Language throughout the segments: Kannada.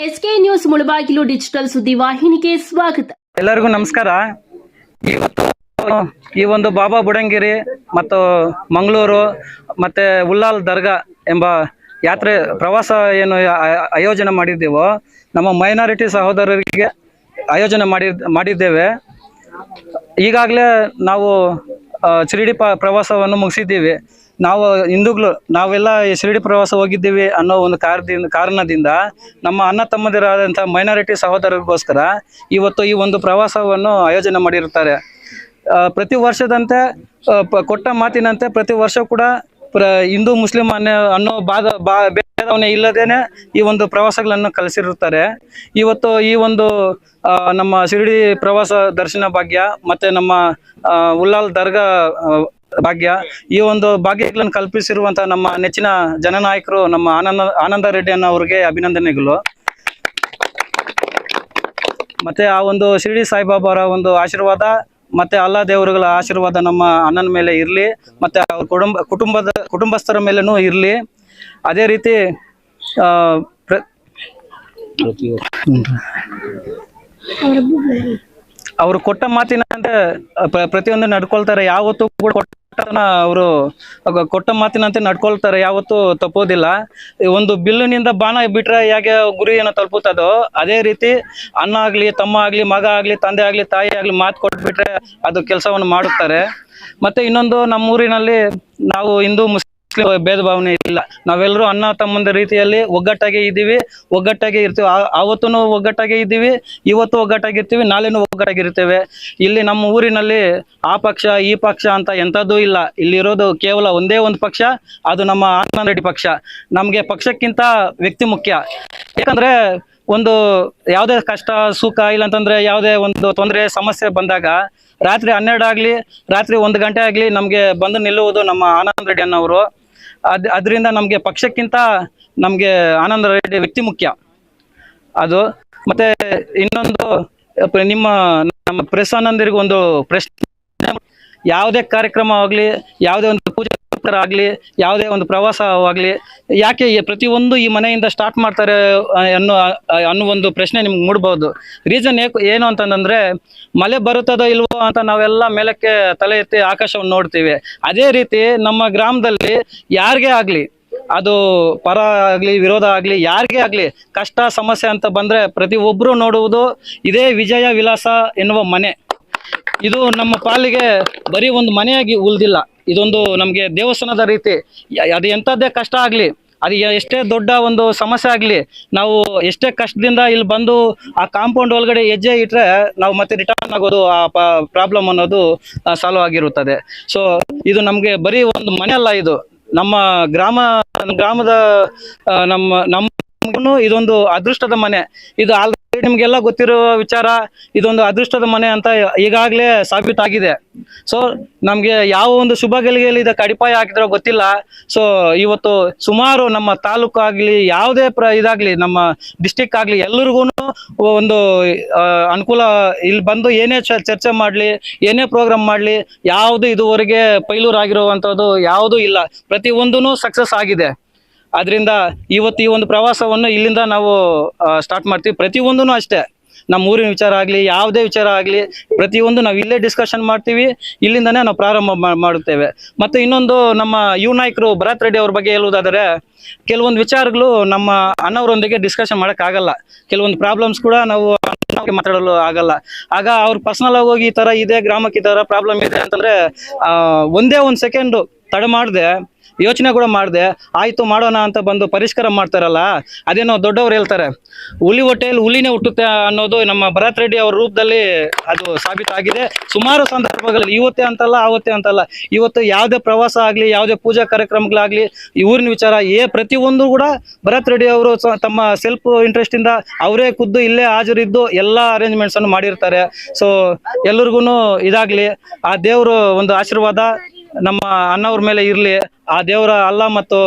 ಎಸ್ಕೆ ನ್ಯೂಸ್ ಮುಳಬಾಗಿಲು ಡಿಜಿಟಲ್ ಸುದ್ದಿವಾಹಿನಿಗೆ ಸ್ವಾಗತ. ಎಲ್ಲರಿಗೂ ನಮಸ್ಕಾರ. ಇವತ್ತು ಈ ಒಂದು ಬಾಬಾ ಬುಡಂಗಿರಿ ಮತ್ತು ಮಂಗಳೂರು ಮತ್ತೆ ಉಲ್ಲಾಲ್ ದರ್ಗಾ ಎಂಬ ಯಾತ್ರೆ ಪ್ರವಾಸ ಏನು ಆಯೋಜನೆ ಮಾಡಿದ್ದೇವೋ ನಮ್ಮ ಮೈನಾರಿಟಿ ಸಹೋದರರಿಗೆ ಆಯೋಜನೆ ಮಾಡಿದ್ದೇವೆ. ಈಗಾಗಲೇ ನಾವು ಶಿರಡಿ ಪ್ರವಾಸವನ್ನು ಮುಗಿಸಿದ್ದೀವಿ. ನಾವು ಹಿಂದೂಗಳು ನಾವೆಲ್ಲ ಶಿರಡಿ ಪ್ರವಾಸ ಹೋಗಿದ್ದೀವಿ ಅನ್ನೋ ಒಂದು ಕಾರಣದಿಂದ ನಮ್ಮ ಅಣ್ಣ ತಮ್ಮದಿರಾದಂಥ ಮೈನಾರಿಟಿ ಸಹೋದರರಿಗೋಸ್ಕರ ಇವತ್ತು ಈ ಒಂದು ಪ್ರವಾಸವನ್ನು ಆಯೋಜನೆ ಮಾಡಿರುತ್ತಾರೆ. ಪ್ರತಿ ವರ್ಷದಂತೆ ಕೊಟ್ಟ ಮಾತಿನಂತೆ ಪ್ರತಿ ವರ್ಷ ಕೂಡ ಹಿಂದೂ ಮುಸ್ಲಿಂ ಅನ್ನೋ ಭೇದವನ್ನೇ ಇಲ್ಲದೇನೆ ಈ ಒಂದು ಪ್ರವಾಸಗಳನ್ನು ಕಲಿಸಿರುತ್ತಾರೆ. ಇವತ್ತು ಈ ಒಂದು ನಮ್ಮ ಶಿರಡಿ ಪ್ರವಾಸ ದರ್ಶನ ಭಾಗ್ಯ ಮತ್ತೆ ನಮ್ಮ ಉಲ್ಲಾಲ್ ದರ್ಗಾ ಭಾಗ್ಯ, ಈ ಒಂದು ಭಾಗ್ಯಗಳನ್ನು ಕಲ್ಪಿಸಿರುವಂತಹ ನಮ್ಮ ನೆಚ್ಚಿನ ಜನನಾಯಕರು ನಮ್ಮ ಆನಂದ ರೆಡ್ಡಿ ಅನ್ನೋರಿಗೆ ಅಭಿನಂದನೆಗಳು. ಮತ್ತೆ ಆ ಒಂದು ಶಿರಡಿ ಸಾಯಿಬಾಬಾ ಅವರ ಒಂದು ಆಶೀರ್ವಾದ ಮತ್ತೆ ಅಲ್ಲಾ ದೇವರುಗಳ ಆಶೀರ್ವಾದ ನಮ್ಮ ಅಣ್ಣನ ಮೇಲೆ ಇರಲಿ, ಮತ್ತೆ ಅವ್ರ ಕುಟುಂಬಸ್ಥರ ಮೇಲೇನೂ ಇರಲಿ. ಅದೇ ರೀತಿ ಅವರು ಕೊಟ್ಟ ಮಾತಿನಂತೆ ಪ್ರತಿಯೊಂದು ನಡ್ಕೊಳ್ತಾರೆ. ಯಾವತ್ತೂ ಕೂಡ ಅವರು ಕೊಟ್ಟ ಮಾತಿನಂತೆ ನಡ್ಕೊಳ್ತಾರೆ, ಯಾವತ್ತೂ ತಪ್ಪೋದಿಲ್ಲ. ಒಂದು ಬಿಲ್ಲಿನಿಂದ ಬಾಣ ಬಿಟ್ರೆ ಹೇಗೆ ಗುರಿಯನ್ನು ತಲುಪುತ್ತದೋ ಅದೇ ರೀತಿ ಅಣ್ಣ ಆಗ್ಲಿ, ತಮ್ಮ ಆಗ್ಲಿ, ಮಗ ಆಗ್ಲಿ, ತಂದೆ ಆಗ್ಲಿ, ತಾಯಿ ಆಗ್ಲಿ ಮಾತು ಕೊಟ್ಬಿಟ್ರೆ ಅದು ಕೆಲಸವನ್ನು ಮಾಡುತ್ತಾರೆ. ಮತ್ತೆ ಇನ್ನೊಂದು, ನಮ್ಮೂರಿನಲ್ಲಿ ನಾವು ಹಿಂದೂ ಮುಸ್ಲಿಂ ಭೇದ ಭಾವನೆ ಇಲ್ಲ. ನಾವೆಲ್ಲರೂ ಅಣ್ಣ ತಮ್ಮಂದ ರೀತಿಯಲ್ಲಿ ಒಗ್ಗಟ್ಟಾಗಿ ಇದ್ದೀವಿ, ಒಗ್ಗಟ್ಟಾಗಿ ಇರ್ತೀವಿ. ಆವತ್ತೂ ಒಗ್ಗಟ್ಟಾಗಿ ಇದ್ದೀವಿ, ಇವತ್ತು ಒಗ್ಗಟ್ಟಾಗಿರ್ತೀವಿ, ನಾಳೆನೂ ಒಗ್ಗಟ್ಟಾಗಿರ್ತೇವೆ. ಇಲ್ಲಿ ನಮ್ಮ ಊರಿನಲ್ಲಿ ಆ ಪಕ್ಷ ಈ ಪಕ್ಷ ಅಂತ ಎಂಥದ್ದೂ ಇಲ್ಲ. ಇಲ್ಲಿರೋದು ಕೇವಲ ಒಂದೇ ಒಂದು ಪಕ್ಷ, ಅದು ನಮ್ಮ ಆನಂದ ರೆಡ್ಡಿ ಪಕ್ಷ. ನಮಗೆ ಪಕ್ಷಕ್ಕಿಂತ ವ್ಯಕ್ತಿ ಮುಖ್ಯ. ಯಾಕಂದ್ರೆ ಒಂದು ಯಾವುದೇ ಕಷ್ಟ ಸುಖ ಇಲ್ಲಂತಂದ್ರೆ ಯಾವುದೇ ಒಂದು ತೊಂದರೆ ಸಮಸ್ಯೆ ಬಂದಾಗ ರಾತ್ರಿ 12 ಆಗಲಿ, ರಾತ್ರಿ 1 ಗಂಟೆ ಆಗಲಿ ನಮಗೆ ಬಂದು ನಿಲ್ಲುವುದು ನಮ್ಮ ಆನಂದ ರೆಡ್ಡಿ ಅನ್ನೋರು. ಅದರಿಂದ ನಮಗೆ ಪಕ್ಷಕ್ಕಿಂತ ನಮಗೆ ಆನಂದ ರೆಡ್ಡಿ ವ್ಯಕ್ತಿ ಮುಖ್ಯ ಅದು. ಮತ್ತೆ ಇನ್ನೊಂದು, ನಮ್ಮ ಪ್ರೆಸ್ ಆನಂದರಿಗೂ ಒಂದು ಪ್ರಶ್ನೆ, ಯಾವುದೇ ಕಾರ್ಯಕ್ರಮ ಆಗಲಿ, ಯಾವುದೇ ಒಂದು ಪೂಜೆ ಆಗಲಿ, ಯಾವುದೇ ಒಂದು ಪ್ರವಾಸವಾಗಲಿ, ಯಾಕೆ ಪ್ರತಿಯೊಂದು ಈ ಮನೆಯಿಂದ ಸ್ಟಾರ್ಟ್ ಮಾಡ್ತಾರೆ ಅನ್ನೋ ಒಂದು ಪ್ರಶ್ನೆ ನಿಮ್ಗೆ ಮೂಡ್ಬೋದು. ರೀಸನ್ ಏನು ಅಂತಂದ್ರೆ, ಮಳೆ ಬರುತ್ತದೋ ಇಲ್ವೋ ಅಂತ ನಾವೆಲ್ಲ ಮೇಲಕ್ಕೆ ತಲೆ ಎತ್ತಿ ಆಕಾಶವನ್ನು ನೋಡ್ತೀವಿ. ಅದೇ ರೀತಿ ನಮ್ಮ ಗ್ರಾಮದಲ್ಲಿ ಯಾರಿಗೇ ಆಗಲಿ, ಅದು ಪರ ಆಗಲಿ ವಿರೋಧ ಆಗಲಿ, ಯಾರಿಗೇ ಆಗಲಿ ಕಷ್ಟ ಸಮಸ್ಯೆ ಅಂತ ಬಂದರೆ ಪ್ರತಿಯೊಬ್ಬರು ನೋಡುವುದು ಇದೇ ವಿಜಯ ವಿಲಾಸ ಎನ್ನುವ ಮನೆ. ಇದು ನಮ್ಮ ಪಾಲಿಗೆ ಬರೀ ಒಂದು ಮನೆಯಾಗಿ ಉಳಿದಿಲ್ಲ, ಇದೊಂದು ನಮಗೆ ದೇವಸ್ಥಾನದ ರೀತಿ. ಅದು ಎಂಥದ್ದೇ ಕಷ್ಟ ಆಗಲಿ, ಅದು ಎಷ್ಟೇ ದೊಡ್ಡ ಒಂದು ಸಮಸ್ಯೆ ಆಗಲಿ, ನಾವು ಎಷ್ಟೇ ಕಷ್ಟದಿಂದ ಇಲ್ಲಿ ಬಂದು ಆ ಕಾಂಪೌಂಡ್ ಒಳಗಡೆ ಹೆಜ್ಜೆ ಇಟ್ಟರೆ ನಾವು ಮತ್ತೆ ರಿಟರ್ನ್ ಆಗೋದು, ಆ ಪ್ರಾಬ್ಲಮ್ ಅನ್ನೋದು ಸಾಲ್ವ್ ಆಗಿರುತ್ತದೆ. ಸೊ ಇದು ನಮಗೆ ಬರೀ ಒಂದು ಮನೆ ಅಲ್ಲ, ಇದು ನಮ್ಮ ಗ್ರಾಮದ ನಮ್ಮ ಇದೊಂದು ಅದೃಷ್ಟದ ಮನೆ. ಇದು ಆಲ್ರೆಡಿ ನಿಮ್ಗೆಲ್ಲ ಗೊತ್ತಿರೋ ವಿಚಾರ. ಇದೊಂದು ಅದೃಷ್ಟದ ಮನೆ ಅಂತ ಈಗಾಗಲೇ ಸಾಬೀತಾಗಿದೆ. ಸೊ ನಮ್ಗೆ ಯಾವ ಒಂದು ಶುಭ ಗಳಿಗೆಯಲ್ಲಿ ಇದಕ್ಕೆ ಅಡಿಪಾಯ ಹಾಕಿದ್ರೋ ಗೊತ್ತಿಲ್ಲ. ಸೊ ಇವತ್ತು ಸುಮಾರು ನಮ್ಮ ತಾಲೂಕು ಆಗ್ಲಿ, ಯಾವುದೇ ಇದಾಗ್ಲಿ, ನಮ್ಮ ಡಿಸ್ಟಿಕ್ ಆಗ್ಲಿ, ಎಲ್ರಿಗೂ ಒಂದು ಅನುಕೂಲ. ಇಲ್ಲಿ ಬಂದು ಏನೇ ಚರ್ಚೆ ಮಾಡ್ಲಿ, ಏನೇ ಪ್ರೋಗ್ರಾಮ್ ಮಾಡ್ಲಿ, ಯಾವುದು ಇದುವರೆಗೆ ಫೈಲೂರ್ ಆಗಿರುವಂಥದ್ದು ಯಾವುದೂ ಇಲ್ಲ. ಪ್ರತಿಯೊಂದೂ ಸಕ್ಸಸ್ ಆಗಿದೆ. ಅದರಿಂದ ಇವತ್ತು ಈ ಒಂದು ಪ್ರವಾಸವನ್ನು ಇಲ್ಲಿಂದ ನಾವು ಸ್ಟಾರ್ಟ್ ಮಾಡ್ತೀವಿ. ಪ್ರತಿಯೊಂದೂ ಅಷ್ಟೇ, ನಮ್ಮ ಊರಿನ ವಿಚಾರ ಆಗಲಿ, ಯಾವುದೇ ವಿಚಾರ ಆಗಲಿ, ಪ್ರತಿಯೊಂದು ನಾವು ಇಲ್ಲೇ ಡಿಸ್ಕಷನ್ ಮಾಡ್ತೀವಿ, ಇಲ್ಲಿಂದನೇ ನಾವು ಪ್ರಾರಂಭ ಮಾಡುತ್ತೇವೆ. ಮತ್ತು ಇನ್ನೊಂದು, ನಮ್ಮ ಯುವ ನಾಯಕರು ಭರತ್ ರೆಡ್ಡಿ ಅವ್ರ ಬಗ್ಗೆ ಹೇಳುವುದಾದರೆ, ಕೆಲವೊಂದು ವಿಚಾರಗಳು ನಮ್ಮ ಅಣ್ಣವರೊಂದಿಗೆ ಡಿಸ್ಕಷನ್ ಮಾಡೋಕ್ಕಾಗಲ್ಲ. ಕೆಲವೊಂದು ಪ್ರಾಬ್ಲಮ್ಸ್ ಕೂಡ ನಾವು ಮಾತಾಡಲು ಆಗಲ್ಲ. ಆಗ ಅವ್ರು ಪರ್ಸನಲ್ ಆಗಿ ಹೋಗಿ ಈ ಥರ ಇದೆ, ಗ್ರಾಮಕ್ಕೆ ಈ ಥರ ಪ್ರಾಬ್ಲಮ್ ಇದೆ ಅಂತಂದರೆ ಒಂದೇ ಒಂದು ಸೆಕೆಂಡು ತಡ ಮಾಡಿದೆ, ಯೋಚನೆ ಕೂಡ ಮಾಡಿದೆ, ಆಯಿತು ಮಾಡೋಣ ಅಂತ ಬಂದು ಪರಿಷ್ಕಾರ ಮಾಡ್ತಾರಲ್ಲ, ಅದೇನೋ ದೊಡ್ಡವ್ರು ಹೇಳ್ತಾರೆ, ಹುಲಿ ಹೊಟ್ಟೆಯಲ್ಲಿ ಹುಲಿನೇ ಹುಟ್ಟುತ್ತೆ ಅನ್ನೋದು ನಮ್ಮ ಭರತ್ ರೆಡ್ಡಿ ಅವ್ರ ರೂಪದಲ್ಲಿ ಅದು ಸಾಬೀತಾಗಿದೆ ಸುಮಾರು ಸಂದರ್ಭಗಳಲ್ಲಿ. ಇವತ್ತೇ ಅಂತಲ್ಲ, ಆವತ್ತೇ ಅಂತಲ್ಲ, ಇವತ್ತು ಯಾವುದೇ ಪ್ರವಾಸ ಆಗಲಿ, ಯಾವುದೇ ಪೂಜಾ ಕಾರ್ಯಕ್ರಮಗಳಾಗಲಿ, ಈ ಊರಿನ ವಿಚಾರ ಪ್ರತಿಯೊಂದು ಕೂಡ ಭರತ್ ರೆಡ್ಡಿ ಅವರು ತಮ್ಮ ಸೆಲ್ಫ್ ಇಂಟ್ರೆಸ್ಟಿಂದ ಅವರೇ ಖುದ್ದು ಇಲ್ಲೇ ಹಾಜರಿದ್ದು ಎಲ್ಲ ಅರೇಂಜ್ಮೆಂಟ್ಸನ್ನು ಮಾಡಿರ್ತಾರೆ. ಸೊ ಎಲ್ರಿಗೂ ಇದಾಗಲಿ, ಆ ದೇವರು ಒಂದು ಆಶೀರ್ವಾದ ನಮ್ಮ ಅಣ್ಣವ್ರ ಮೇಲೆ ಇರಲಿ. ಆ ದೇವರ ಅಲ್ಲ ಮತ್ತು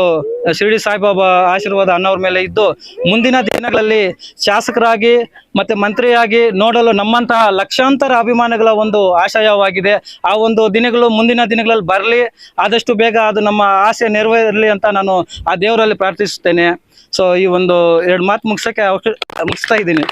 ಶಿರಡಿ ಸಾಯಿಬಾಬಾ ಆಶೀರ್ವಾದ ಅಣ್ಣವ್ರ ಮೇಲೆ ಇದ್ದು ಮುಂದಿನ ದಿನಗಳಲ್ಲಿ ಶಾಸಕರಾಗಿ ಮತ್ತೆ ಮಂತ್ರಿಯಾಗಿ ನೋಡಲು ನಮ್ಮಂತಹ ಲಕ್ಷಾಂತರ ಅಭಿಮಾನಿಗಳ ಒಂದು ಆಶಯವಾಗಿದೆ. ಆ ಒಂದು ದಿನಗಳು ಮುಂದಿನ ದಿನಗಳಲ್ಲಿ ಬರಲಿ, ಆದಷ್ಟು ಬೇಗ ಅದು ನಮ್ಮ ಆಸೆ ನೆರವೇರಲಿ ಅಂತ ನಾನು ಆ ದೇವರಲ್ಲಿ ಪ್ರಾರ್ಥಿಸುತ್ತೇನೆ. ಸೊ ಈ ಒಂದು 2 ಮಾತು ಮುಗಿಸ್ತಾ ಇದ್ದೀನಿ.